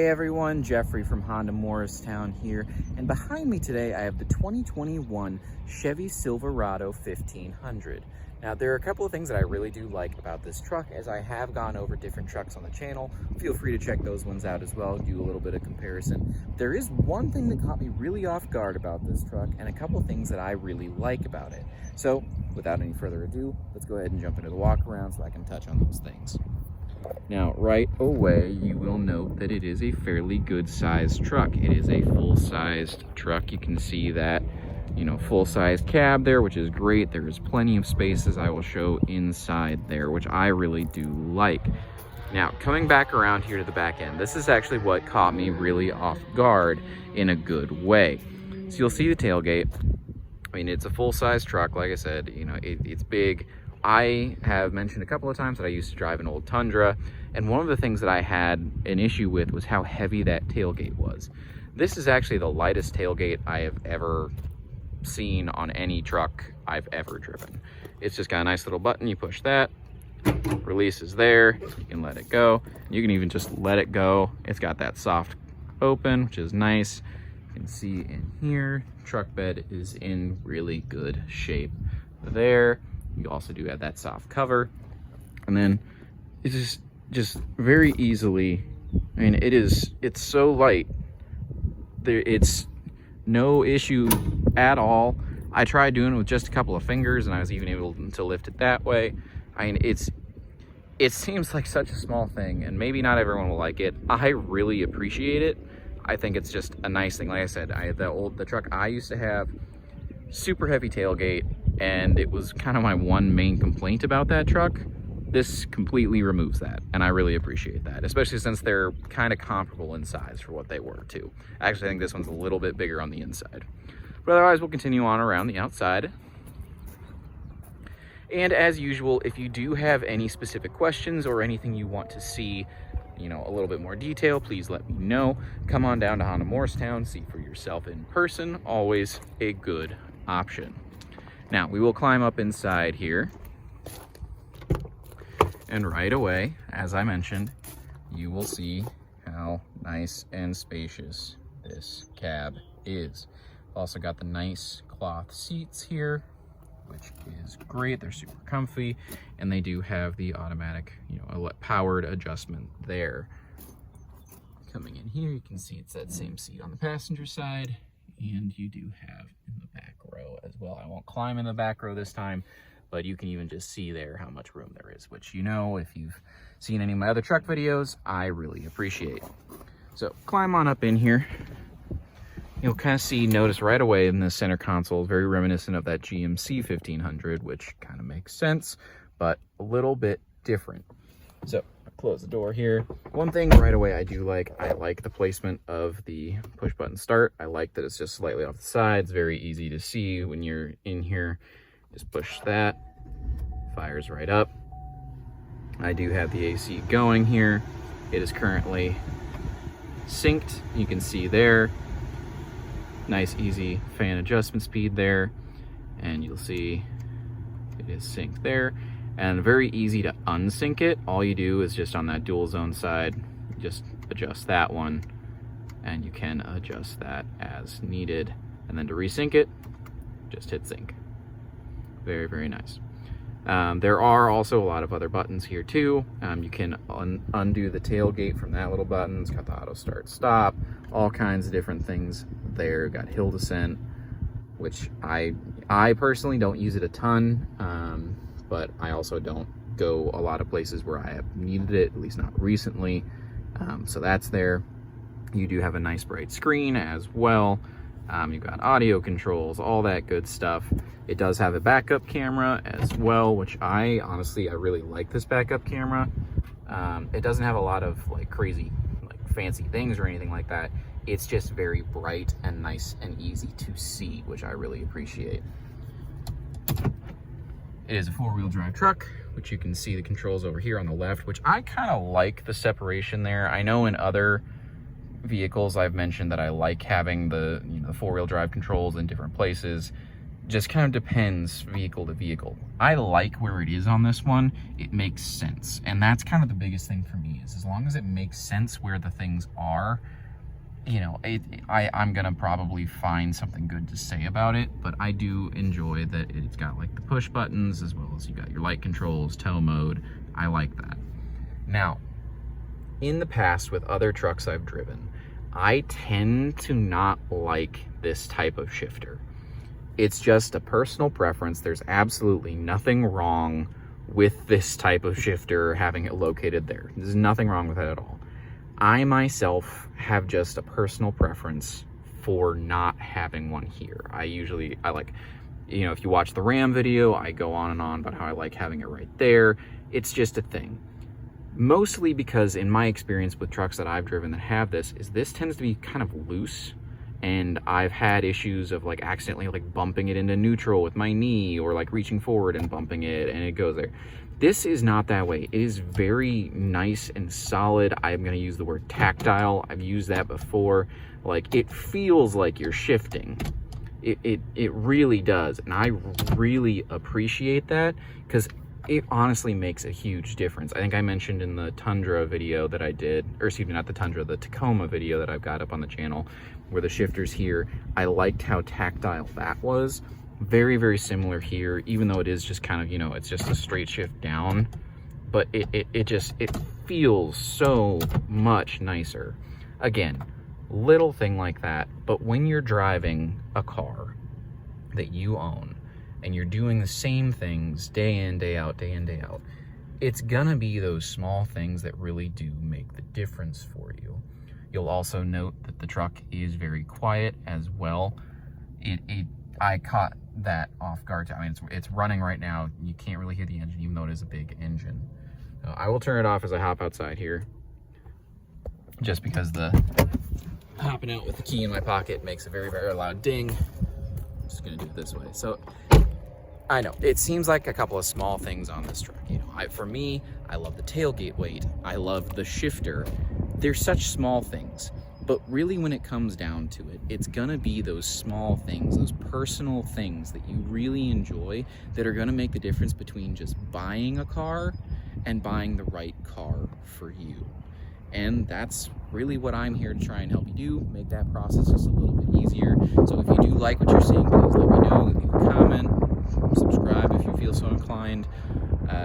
Hey everyone, Jeffrey from Honda Morristown here, and behind me today I have the 2021 Chevy Silverado 1500. Now there are a couple of things that I really do like about this truck, as I have gone over different trucks on the channel. Feel free to check those ones out as well, do a little bit of comparison. There is one thing that caught me really off guard about this truck, and a couple of things that I really like about it. So without any further ado, let's go ahead and jump into the walk around so I can touch on those things. Now, right away, you will note that it is a fairly good-sized truck. It is a full-sized truck. You can see that, full-sized cab there, which is great. There is plenty of spaces I will show inside there, which I really do like. Now, coming back around here to the back end, this is actually what caught me really off guard in a good way. So you'll see the tailgate. I mean, it's a full-size truck. Like I said, it's big. I have mentioned a couple of times that I used to drive an old Tundra, and one of the things that I had an issue with was how heavy that tailgate was. This is actually the lightest tailgate I have ever seen on any truck I've ever driven. It's just got a nice little button. You push that, release is there, you can let it go. You can even just let it go. It's got that soft open, which is nice. You can see in here, truck bed is in really good shape there. You also do have that soft cover, and then it's just very easily, I mean, it's so light. It's no issue at all. I tried doing it with just a couple of fingers, and I was even able to lift it that way. I mean, it seems like such a small thing, and maybe not everyone will like it. I really appreciate it. I think it's just a nice thing. Like I said, the truck I used to have, super heavy tailgate, and it was kind of my one main complaint about that truck. This completely removes that, and I really appreciate that, especially since they're kind of comparable in size for what they were too. Actually, I think this one's a little bit bigger on the inside. But otherwise, we'll continue on around the outside. And as usual, if you do have any specific questions or anything you want to see, a little bit more detail, please let me know. Come on down to Honda Morristown, see for yourself in person. Always a good option. Now, we will climb up inside here. And right away, as I mentioned, you will see how nice and spacious this cab is. Also got the nice cloth seats here, which is great. They're super comfy, and they do have the automatic, powered adjustment there. Coming in here, you can see it's that same seat on the passenger side, and you do have in the back row as well. I won't climb in the back row this time, but you can even just see there how much room there is, which, if you've seen any of my other truck videos, I really appreciate. So climb on up in here. You'll kind of notice right away in the center console, very reminiscent of that GMC 1500, which kind of makes sense, but a little bit different. So I'll close the door here. One thing right away I do like, I like the placement of the push button start. I like that it's just slightly off the side. It's very easy to see when you're in here. Just push that, fires right up. I do have the AC going here. It is currently synced. You can see there. Nice easy fan adjustment speed there, and you'll see it is synced there, and very easy to unsync it. All you do is just on that dual zone side, just adjust that one, and you can adjust that as needed. And then to resync it, just hit sync. Very, very nice. There are also a lot of other buttons here too. You can undo the tailgate from that little button. It's got the auto start stop, all kinds of different things there. Got hill descent, which I personally don't use it a ton, but I also don't go a lot of places where I have needed it, at least not recently. So that's there. You do have a nice bright screen as well. You've got audio controls, all that good stuff. It does have a backup camera as well, which I really like this backup camera. It doesn't have a lot of crazy, fancy things or anything like that. It's just very bright and nice and easy to see, which I really appreciate. It is a four-wheel drive truck, which you can see the controls over here on the left, which I kind of like the separation there. I know in other vehicles I've mentioned that I like having the four-wheel drive controls in different places. just kind of depends vehicle to vehicle. I like where it is on this one. It makes sense. And that's kind of the biggest thing for me, is as long as it makes sense where the things are, you know, I'm gonna probably find something good to say about it. But I do enjoy that it's got like the push buttons, as well as you got your light controls, tow mode. I like that. Now, in the past with other trucks I've driven, I tend to not like this type of shifter. It's just a personal preference. There's absolutely nothing wrong with this type of shifter, having it located there. There's nothing wrong with it at all. I myself have just a personal preference for not having one here. I like, you know, if you watch the Ram video, I go on and on about how I like having it right there. It's just a thing. Mostly because in my experience with trucks that I've driven that have this, is this tends to be kind of loose. And I've had issues of like accidentally like bumping it into neutral with my knee, or like reaching forward and bumping it and it goes there. This is not that way. It is very nice and solid. I'm going to use the word tactile. I've used that before. Like, it feels like you're shifting. It really does. And I really appreciate that, because it honestly makes a huge difference. I think I mentioned in the Tundra video that I did, or excuse me, not the Tundra, the Tacoma video that I've got up on the channel, where the shifter's here, I liked how tactile that was. Very, very similar here, even though it is just kind of, you know, it's just a straight shift down, but it feels so much nicer. Again, little thing like that, but when you're driving a car that you own, and you're doing the same things day in, day out, day in, day out, it's gonna be those small things that really do make the difference for you. You'll also note that the truck is very quiet as well. I caught that off guard. I mean, it's running right now. You can't really hear the engine, even though it is a big engine. I will turn it off as I hop outside here, just because the hopping out with the key in my pocket makes a very, very loud ding. I'm just gonna do it this way. So I know it seems like a couple of small things on this truck. You know, for me, I love the tailgate weight. I love the shifter. They're such small things, but really when it comes down to it, it's gonna be those small things, those personal things that you really enjoy, that are gonna make the difference between just buying a car and buying the right car for you. And that's really what I'm here to try and help you do, make that process just a little bit easier. So if you do like what you're seeing, please let me know, leave a comment, subscribe if you feel so inclined.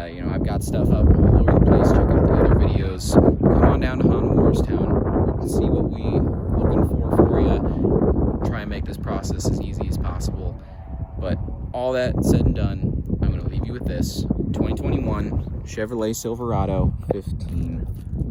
You know, I've got stuff up all over the place. Check out the other videos. Come on down to Honda Morristown and see what we're looking for you. Try and make this process as easy as possible. But all that said and done, I'm going to leave you with this 2021 Chevrolet Silverado 15